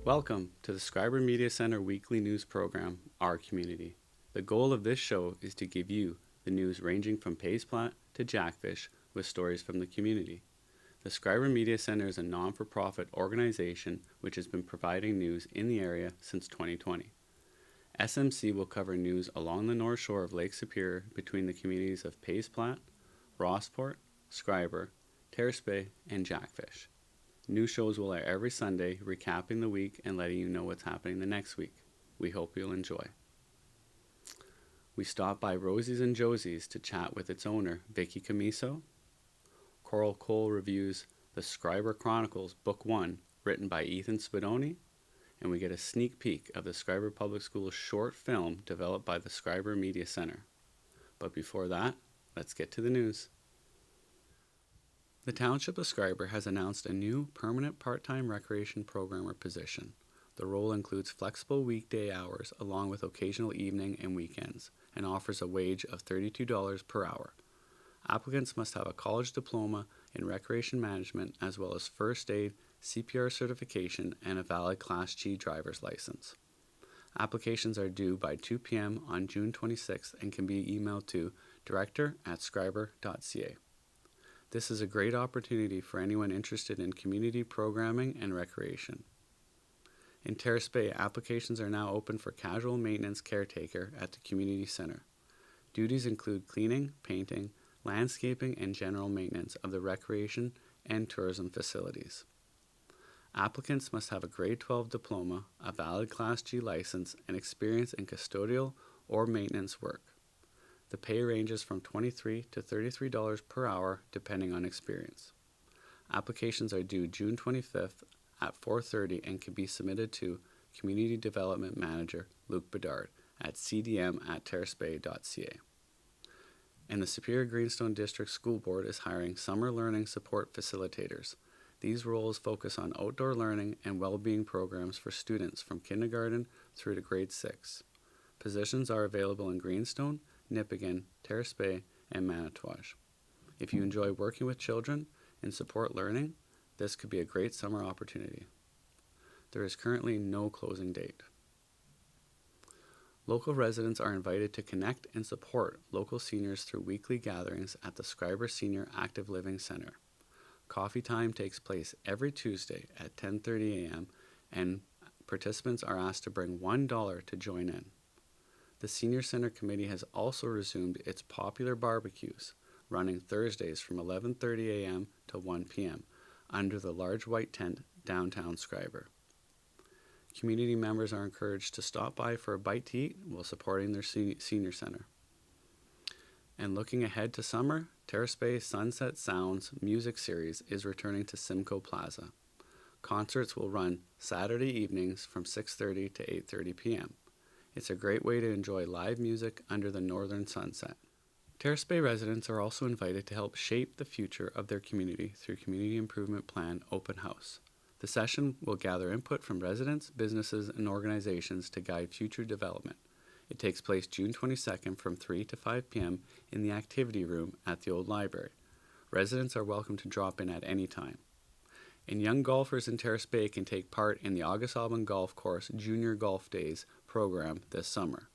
Welcome to the Schreiber Media Centre weekly news program, Our Community. The goal of this show is to give you the news ranging from Pays Plat to Jackfish with stories from the community. The Schreiber Media Centre is a non-for-profit organization which has been providing news in the area since 2020. SMC will cover news along the north shore of Lake Superior between the communities of Pays Plat, Rossport, Schreiber, Terrace Bay, and Jackfish. New shows will air every Sunday, recapping the week and letting you know what's happening the next week. We hope you'll enjoy. We stopped by Rosie's and Josie's to chat with its owner, Vicky Camiso. Coral Cole reviews the Schreiber Chronicles Book 1, written by Ethan Spadoni, and we get a sneak peek of the Schreiber Public Schools short film developed by the Schreiber Media Centre. But before that, let's get to the news. The Township of Schreiber has announced a new permanent part-time recreation programmer position. The role includes flexible weekday hours along with occasional evening and weekends and offers a wage of $32 per hour. Applicants must have a college diploma in recreation management as well as first aid, CPR certification, and a valid Class G driver's license. Applications are due by 2 p.m. on June 26th and can be emailed to director@schreiber.ca. This is a great opportunity for anyone interested in community programming and recreation. In Terrace Bay, applications are now open for casual maintenance caretaker at the community center. Duties include cleaning, painting, landscaping, and general maintenance of the recreation and tourism facilities. Applicants must have a grade 12 diploma, a valid Class G license, and experience in custodial or maintenance work. The pay ranges from $23 to $33 per hour depending on experience. Applications are due June 25th at 4:30 and can be submitted to Community Development Manager Luke Bedard at cdm@terracebay.ca. And the Superior Greenstone District School Board is hiring summer learning support facilitators. These roles focus on outdoor learning and well-being programs for students from kindergarten through to grade 6. Positions are available in Greenstone, Nipigon, Terrace Bay, and Manitouwadge. If you enjoy working with children and support learning, this could be a great summer opportunity. There is currently no closing date. Local residents are invited to connect and support local seniors through weekly gatherings at the Schreiber Senior Active Living Center. Coffee time takes place every Tuesday at 10:30 a.m. and participants are asked to bring $1 to join in. The Senior Center Committee has also resumed its popular barbecues, running Thursdays from 11:30 a.m. to 1 p.m. under the large white tent downtown Schreiber. Community members are encouraged to stop by for a bite to eat while supporting their senior center. And looking ahead to summer, Terrace Bay Sunset Sounds music series is returning to Simcoe Plaza. Concerts will run Saturday evenings from 6:30 to 8:30 p.m. It's a great way to enjoy live music under the northern sunset. Terrace Bay residents are also invited to help shape the future of their community through Community Improvement Plan Open House. The session will gather input from residents, businesses, and organizations to guide future development. It takes place June 22nd from 3 to 5 p.m. in the activity room at the old library. Residents are welcome to drop in at any time. And young golfers in Terrace Bay can take part in the August Aubin Golf Course Junior Golf Days program this summer.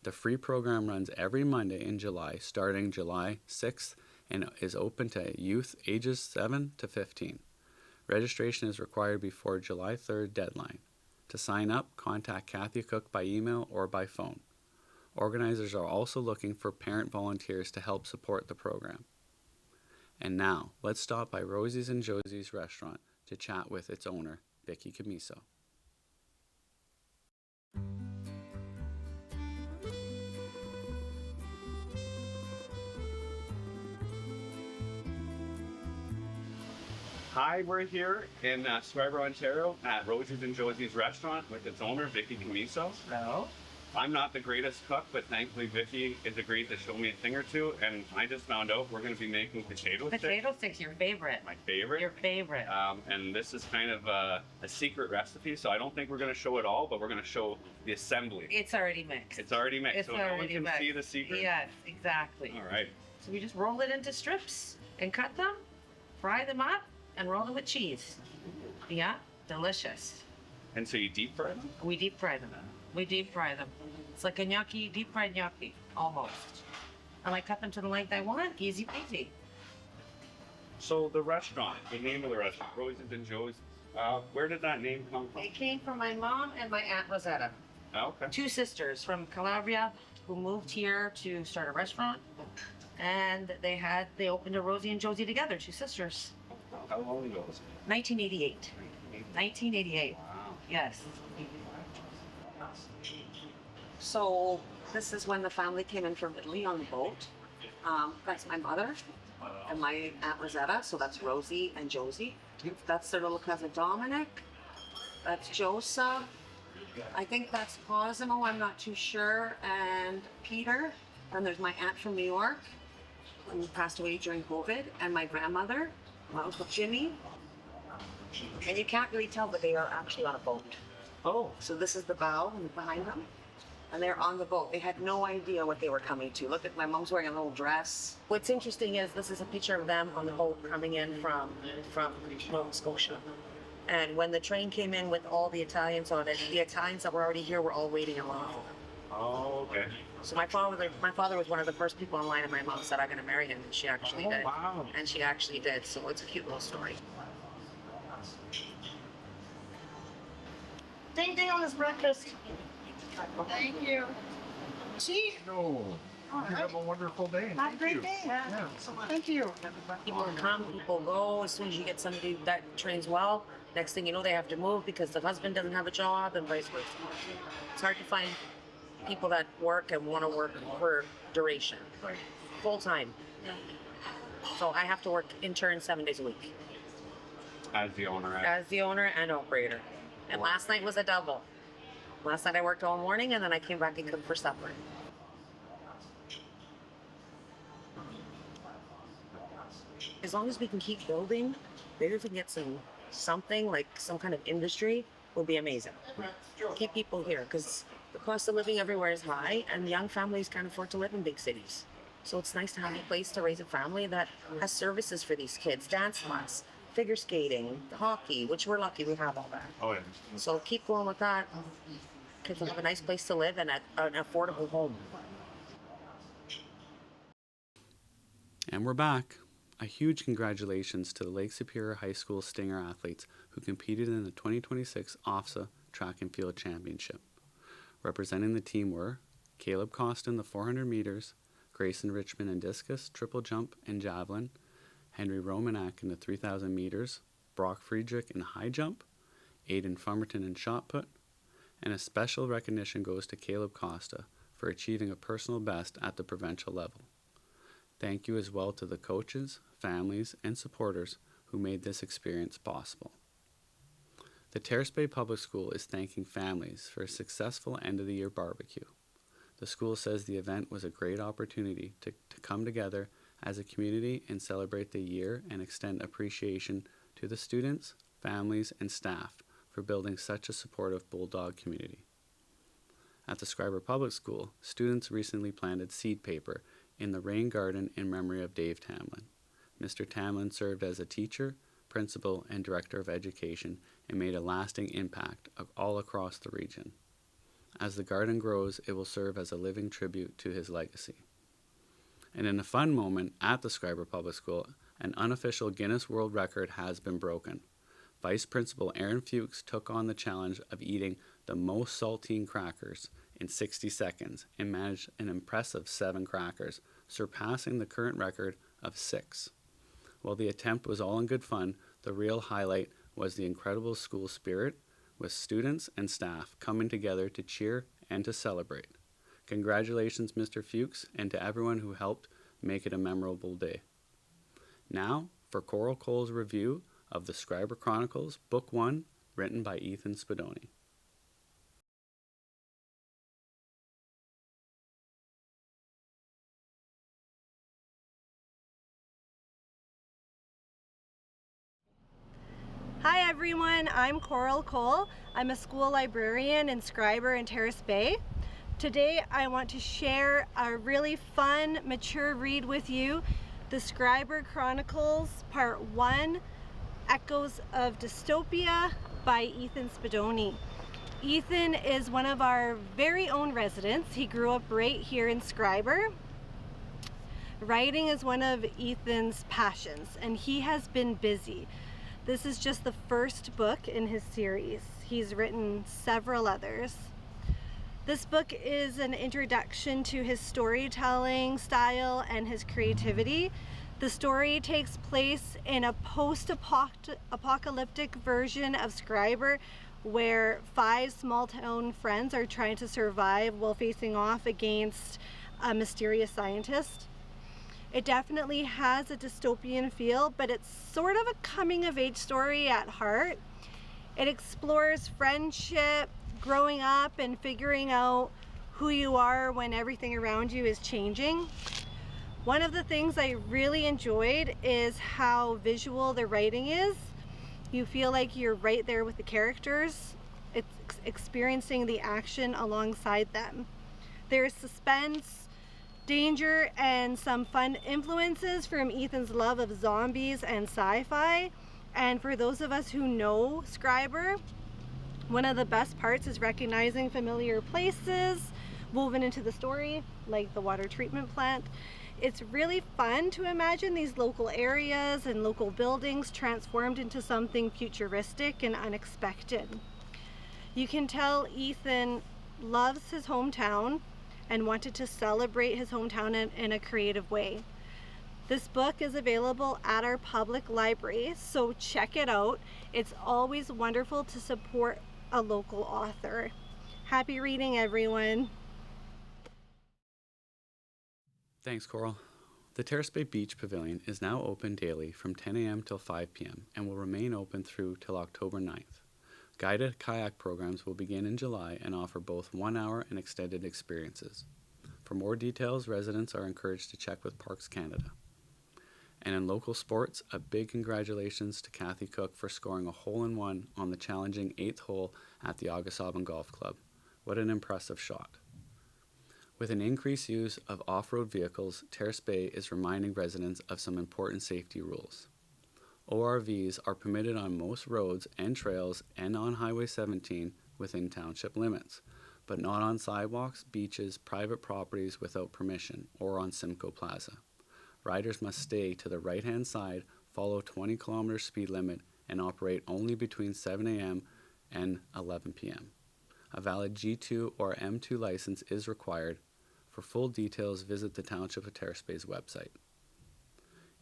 The free program runs every Monday in July, starting July 6th, and is open to youth ages 7 to 15. Registration is required before July 3rd deadline. To sign up, contact Kathy Cook by email or by phone. Organizers are also looking for parent volunteers to help support the program. And now, let's stop by Rosie's and Josie's restaurant to chat with its owner, Vicky Camiso. Hi, we're here in Schreiber, Ontario at Rosie's and Josie's restaurant with its owner, Vicky Camiso. Hello. I'm not the greatest cook, but thankfully Vicky is agreed to show me a thing or two, and I just found out we're going to be making potato sticks. Potato sticks, your favorite. My favorite. Your favorite. And this is kind of a secret recipe, so I don't think we're going to show it all, but we're going to show the assembly. It's already mixed. It's already mixed, It's so no one already can mixed. see the secret? Yes, exactly. All right. So we just roll it into strips and cut them, fry them up, and roll it with cheese. Yeah, delicious. And so you deep fry them? We deep fry them. We deep fry them. It's like a gnocchi, deep fried gnocchi, almost. And I cut them to the length I want, easy peasy. So the restaurant, the name of the restaurant, Rosie's and Joe's, where did that name come from? It came from my mom and my Aunt Rosetta. Oh, okay. Two sisters from Calabria who moved here to start a restaurant. And they opened a Rosie and Josie together, two sisters. How long ago was it? 1988. 1988. Wow. Yes. So this is when the family came in from Italy on the boat. That's my mother and my Aunt Rosetta. So that's Rosie and Josie. That's their little cousin Dominic. That's Joseph. I think that's Cosimo, I'm not too sure. And Peter. Then there's my aunt from New York, who passed away during COVID, and my grandmother, my Uncle Jimmy. And you can't really tell, but they are actually on a boat. Oh. So this is the bow behind them, and they're on the boat. They had no idea what they were coming to. Look at my mom's wearing a little dress. What's interesting is this is a picture of them on the boat coming in from Nova Scotia. And when the train came in with all the Italians on it, the Italians that were already here were all waiting in line for them. Oh, okay. So my father was one of the first people in line, and my mom said, I'm going to marry him, and she actually did. Wow. And she actually did, so it's a cute little story. Ding ding on his breakfast. Thank you. See? No. You have a wonderful day. Have a great day. Yeah. Thank you. People come, people go. As soon as you get somebody that trains well, next thing you know, they have to move because the husband doesn't have a job, and vice versa. It's hard to find people that work and want to work for duration, full time. So I have to work in turn 7 days a week As the owner. as the owner and operator. And last night was a double. Last night I worked all morning, and then I came back and cooked for supper. As long as we can keep building, maybe if we can get something like some kind of industry, will be amazing. Keep people here, because the cost of living everywhere is high, and young families can't afford to live in big cities. So it's nice to have a place to raise a family that has services for these kids, dance class, figure skating, hockey, which we're lucky we have all that. Oh, yeah. So keep going with that. Kids will have a nice place to live and an affordable home. And we're back. A huge congratulations to the Lake Superior High School Stinger athletes who competed in the 2026 OFSA Track and Field Championship. Representing the team were Caleb Costa in the 400 meters, Grayson Richmond in discus, triple jump, and javelin, Henry Romanak in the 3,000 meters, Brock Friedrich in high jump, Aiden Fumerton in shot put, and a special recognition goes to Caleb Costa for achieving a personal best at the provincial level. Thank you as well to the coaches, families, and supporters who made this experience possible. The Terrace Bay Public School is thanking families for a successful end-of-the-year barbecue. The school says the event was a great opportunity to come together as a community and celebrate the year and extend appreciation to the students, families, and staff for building such a supportive Bulldog community. At the Schreiber Public School, students recently planted seed paper in the rain garden in memory of Dave Tamlin. Mr. Tamlin served as a teacher, principal, and director of education and made a lasting impact all across the region. As the garden grows, it will serve as a living tribute to his legacy. And in a fun moment at the Schreiber Public School, an unofficial Guinness World Record has been broken. Vice Principal Aaron Fuchs took on the challenge of eating the most saltine crackers in 60 seconds and managed an impressive 7 crackers, surpassing the current record of 6. While the attempt was all in good fun, the real highlight was the incredible school spirit, with students and staff coming together to cheer and to celebrate. Congratulations, Mr. Fuchs, and to everyone who helped make it a memorable day. Now, for Coral Cole's review of the Schreiber Chronicles, Book 1, written by Ethan Spadoni. Hi everyone, I'm Coral Cole. I'm a school librarian in Schreiber and Terrace Bay. Today I want to share a really fun, mature read with you, the Schreiber Chronicles Part 1, Echoes of Dystopia, by Ethan Spadoni. Ethan is one of our very own residents. He grew up right here in Schreiber. Writing is one of Ethan's passions, and he has been busy. This is just the first book in his series. He's written several others. This book is an introduction to his storytelling style and his creativity. The story takes place in a post-apocalyptic version of Schreiber, where 5 small-town friends are trying to survive while facing off against a mysterious scientist. It definitely has a dystopian feel, but it's sort of a coming-of-age story at heart. It explores friendship, growing up, and figuring out who you are when everything around you is changing. One of the things I really enjoyed is how visual the writing is. You feel like you're right there with the characters, experiencing the action alongside them. There's suspense, danger, and some fun influences from Ethan's love of zombies and sci-fi. And for those of us who know Schreiber, one of the best parts is recognizing familiar places woven into the story, like the water treatment plant. It's really fun to imagine these local areas and local buildings transformed into something futuristic and unexpected. You can tell Ethan loves his hometown and wanted to celebrate his hometown in a creative way. This book is available at our public library, so check it out. It's always wonderful to support a local author. Happy reading, everyone. Thanks, Coral. The Terrace Bay Beach Pavilion is now open daily from 10 a.m. till 5 p.m. and will remain open through till October 9th. Guided kayak programs will begin in July and offer both 1-hour and extended experiences. For more details, residents are encouraged to check with Parks Canada. And in local sports, a big congratulations to Kathy Cook for scoring a hole-in-one on the challenging 8th hole at the August Golf Club. What an impressive shot. With an increased use of off-road vehicles, Terrace Bay is reminding residents of some important safety rules. ORVs are permitted on most roads and trails and on Highway 17 within township limits, but not on sidewalks, beaches, private properties without permission, or on Simcoe Plaza. Riders must stay to the right-hand side, follow 20-kilometer speed limit, and operate only between 7 a.m. and 11 p.m. A valid G2 or M2 license is required. For full details, visit the Township of Terrace Bay's website.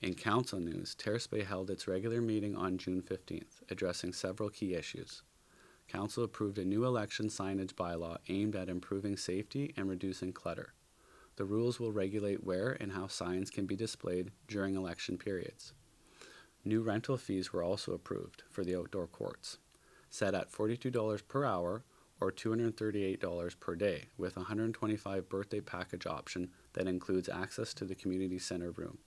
In council news, Terrace Bay held its regular meeting on June 15th, addressing several key issues. Council approved a new election signage bylaw aimed at improving safety and reducing clutter. The rules will regulate where and how signs can be displayed during election periods. New rental fees were also approved for the outdoor courts, set at $42 per hour or $238 per day, with a $125 birthday package option that includes access to the community center room.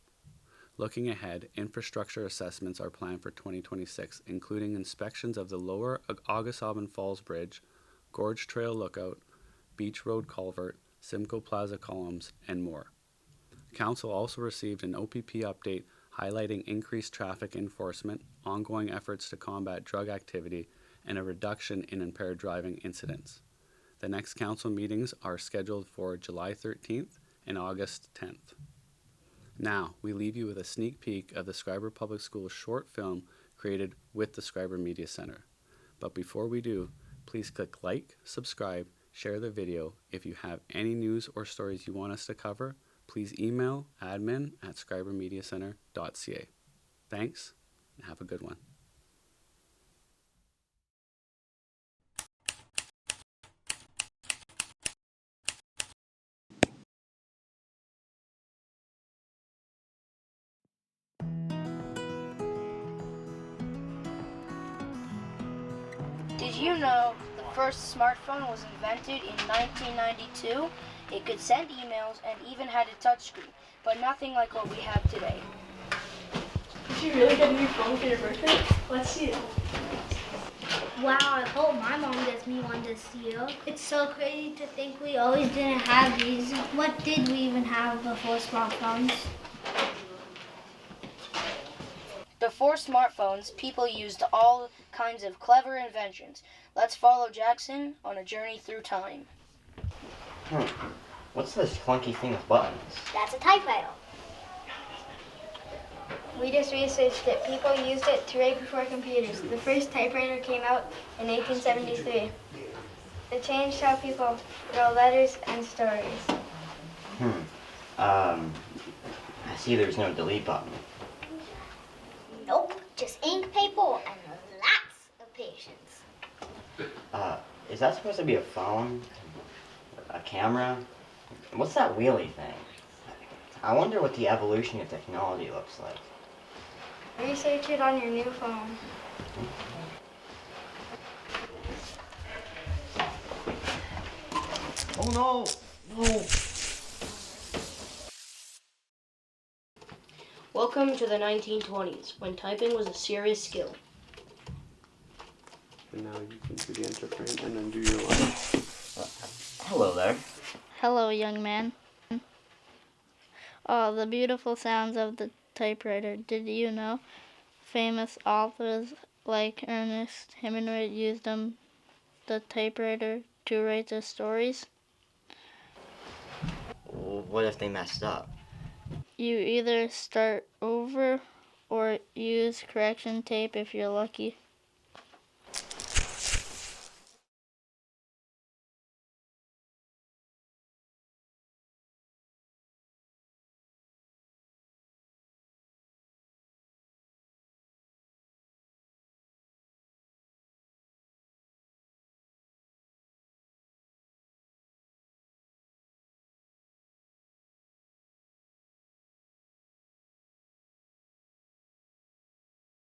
Looking ahead, infrastructure assessments are planned for 2026, including inspections of the lower August Falls Bridge, Gorge Trail Lookout, Beach Road Culvert, Simcoe Plaza columns, and more. Council also received an OPP update highlighting increased traffic enforcement, ongoing efforts to combat drug activity, and a reduction in impaired driving incidents. The next council meetings are scheduled for July 13th and August 10th. Now, we leave you with a sneak peek of the Schreiber Public Schools short film created with the Schreiber Media Centre. But before we do, please click like, subscribe, share the video. If you have any news or stories you want us to cover, please email admin@schreibermediacenter.ca. Thanks, and have a good one. Did you know the first smartphone was invented in 1992? It could send emails and even had a touchscreen, but nothing like what we have today. Did you really get a new phone for your birthday? Let's see it. Wow, I hope my mom gets me one this year. It's so crazy to think we always didn't have these. What did we even have before smartphones? Before smartphones, people used all kinds of clever inventions. Let's follow Jackson on a journey through time. What's this clunky thing with buttons? That's a typewriter. We just researched it. People used it right before computers. The first typewriter came out in 1873. It changed how people wrote letters and stories. I see there's no delete button. Nope, just ink, paper, and lots of patience. Is that supposed to be a phone? A camera? What's that wheelie thing? I wonder what the evolution of technology looks like. Research it on your new phone. Oh no! No! Welcome to the 1920s, when typing was a serious skill. And now you can do the enter frame and then do your line. Hello there. Hello, young man. Oh, the beautiful sounds of the typewriter. Did you know famous authors like Ernest Hemingway used the typewriter to write their stories? What if they messed up? You either start over or use correction tape if you're lucky.